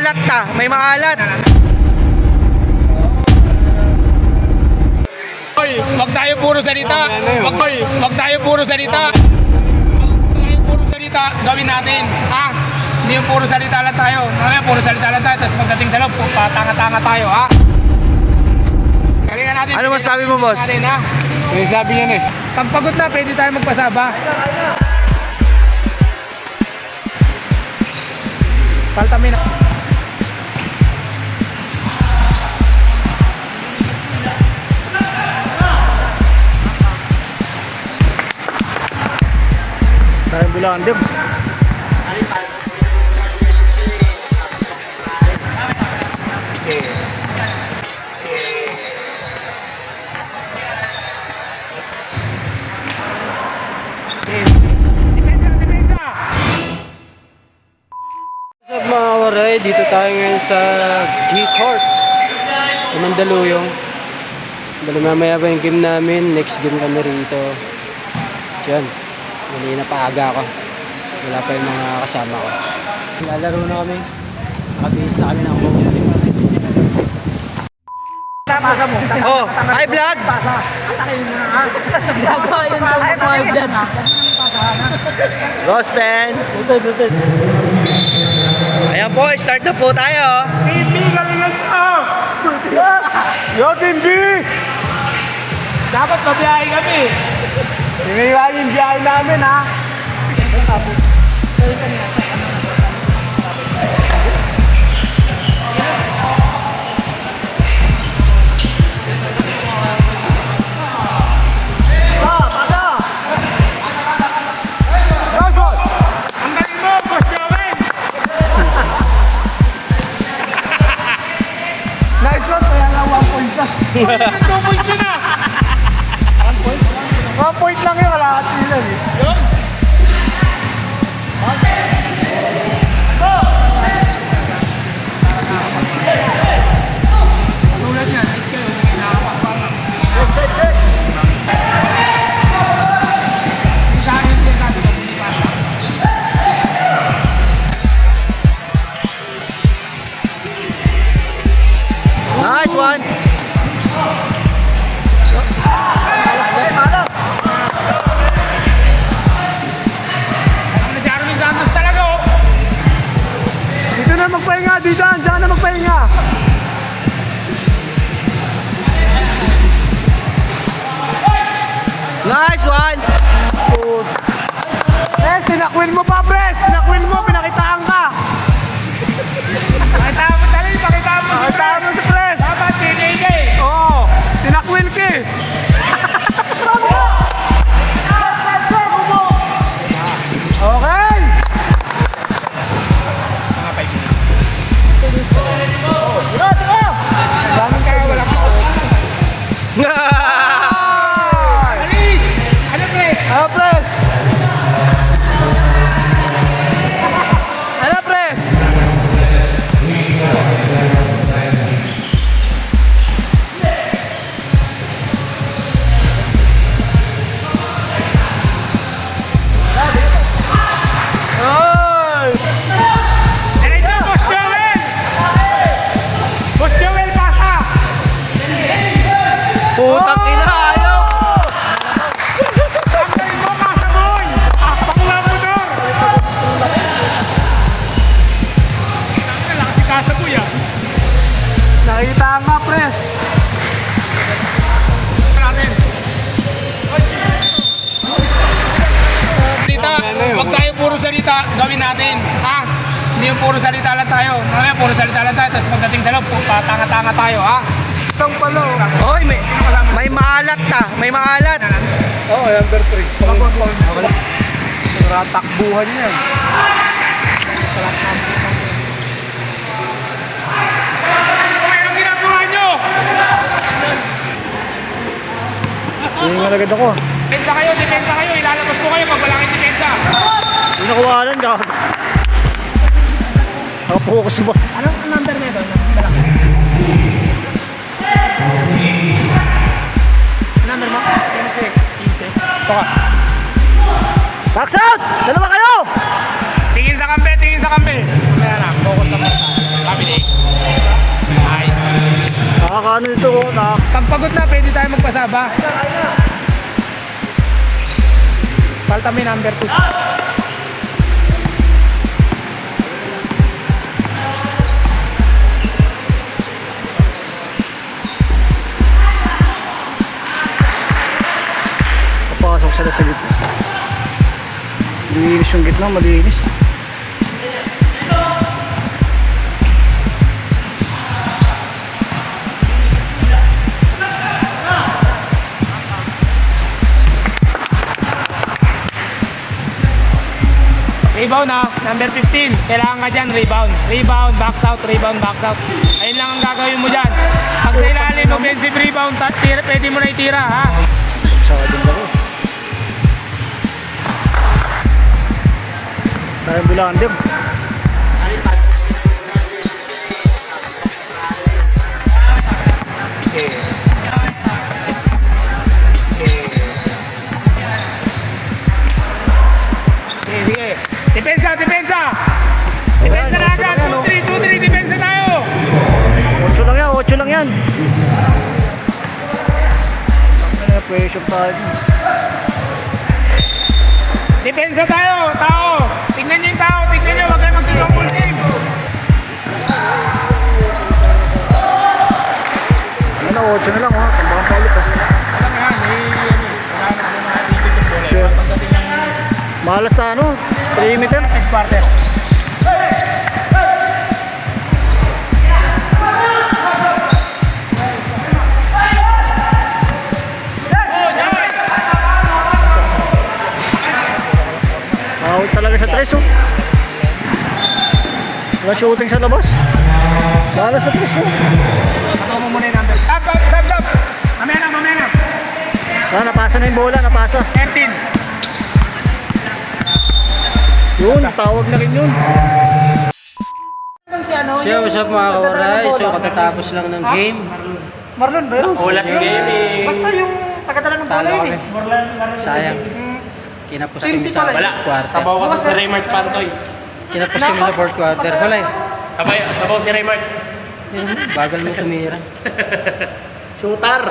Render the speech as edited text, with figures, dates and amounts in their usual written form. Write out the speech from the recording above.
maalat ta, may maalat. Hoy, wag tayo puro salita. Wag tayo puro salita. Wag tayo puro salita, gawin natin. Ha? Hindi yung puro salita lang tayo. Mamaya puro salita lang tayo, tapos pagdating sa loob, patanga-tanga tayo, ha? Galingan natin. Ano masabi mo, boss? Natin, ha? May sabi niya na eh. Pag pagod na, pwede tayo magpasaba. Paltamin na. Tayong bilang, Dib. What's up mga waray, dito tayo ngayon sa G-Court sa Mandaluyong. Bali mamaya pa yung game namin, next game kami rito. Diyan, mali na paaga ako. Wala pa yung mga kasama ko. Lalaro na kami, nakabihis na kami ng buong. Pasa mo. Oh, hi vlog. Pasa, atakin mo na ha. Gagawa yun sa mga vlog. Rospen. Butod. Ayan po, start na po tayo. Yo, Team B! Dapat mabiyahe kami. Tingnan yung biyahe namin ha. Ang galing mo, Boss Joel! Nice one, kaya nga 1 point ka. 2 points yun ah! 1 point lang yung kalahati lang eh. Yun! Nice one. Si Arvin Santos talaga oh! Dito na magpahinga, dito na magpahinga. Nice one. Pres, tinakwin mo pa, Pres. Tinakwin mo, pinakitaan ka. Pakita mo talaga, pakita mo! Pakitaan mo si Pres. Dapat TJJ! Oo, tinakwin ka eh. Okay. Daming kaya wala pa. Alis! Ano Pres? Ano, Pres? Ano, Pres? Diretso, Boss Joel! Boss Joel, pasa! Putang ina, ayaw. Ang galing mo, pasa boy! Bakla mo doon! Ang lakas si Kasa boy ah! Nakita nga, Pres. Natin. Salita, wag tayo puro salita, gawin natin. Ha? Hindi yung puro salita lang tayo. Mamaya puro salita lang tayo, tapos pagdating sa loob, patanga-tanga tayo, ha? Isang palo. Hoy, may maalat ta, may maalat. Oo, number 3. Para takbuhan yan. Okay, ang ginagawa nyo! Hihingal agad ako. Depensa kayo, ilalabas ko kayo pag wala kayong depensa. Hindi nakuwalan ka. Nakapokus mo. Anong number na ito? Number mo? 15. Ito ka. Box out! Dalawa kayo! Tingin sa kampe, tingin sa kampe. Kaya na, focus na muna tayo. Nakakaano nito ko. Pag pagod na, pwede tayo magpasaba. Palta may number 2. Papasok sila sa gitna. Malinis yung gitna, malinis. Rebound na, number 15. Kailangan nga dyan, rebound. Rebound, box out, rebound, box out. Ayun lang ang gagawin mo dyan. Pag sa ilalim, offensive rebound, pwede mo na itira, ha? Saka din ako. Tayo bilangan din. Sige. Depensa, depensa! Depensa na agad! 2-3, depensa tayo! 8 lang yan, 8 lang yan. Ano pressure tayo. Depensa tayo, tao! Tingnan niyo yung tao, tingnan niyo, wag kayo mag-long ball game! Ano, 8 na lang ha. Tambakan pa ulit ha. Alam nga, wala na mga dito yung bola. Pagdating ng Malas na ano, 3 meter. next quarter. Out talaga sa 3 oh. Wala shooting sa labas. Malas sa 3 oh. Ako mo muna yung number. Stop! Mamaya na. Ah, napasa na yung bola, napasa. 13. Yun, tawag na rin yun. So, what's up mga kawaray? So, katatapos lang ng game. Marlon ba yun? Ulat game. Basta yung tagadala ng bola Talo yun kami. eh. Sayang. Kinapos kami sa Wala. quarter. Sabaw ka sa Raymart Pantoy. Kinapos kami sa fourth quarter. Wala eh. Sabaw si Raymart. Bagal mo tumira. Shooter.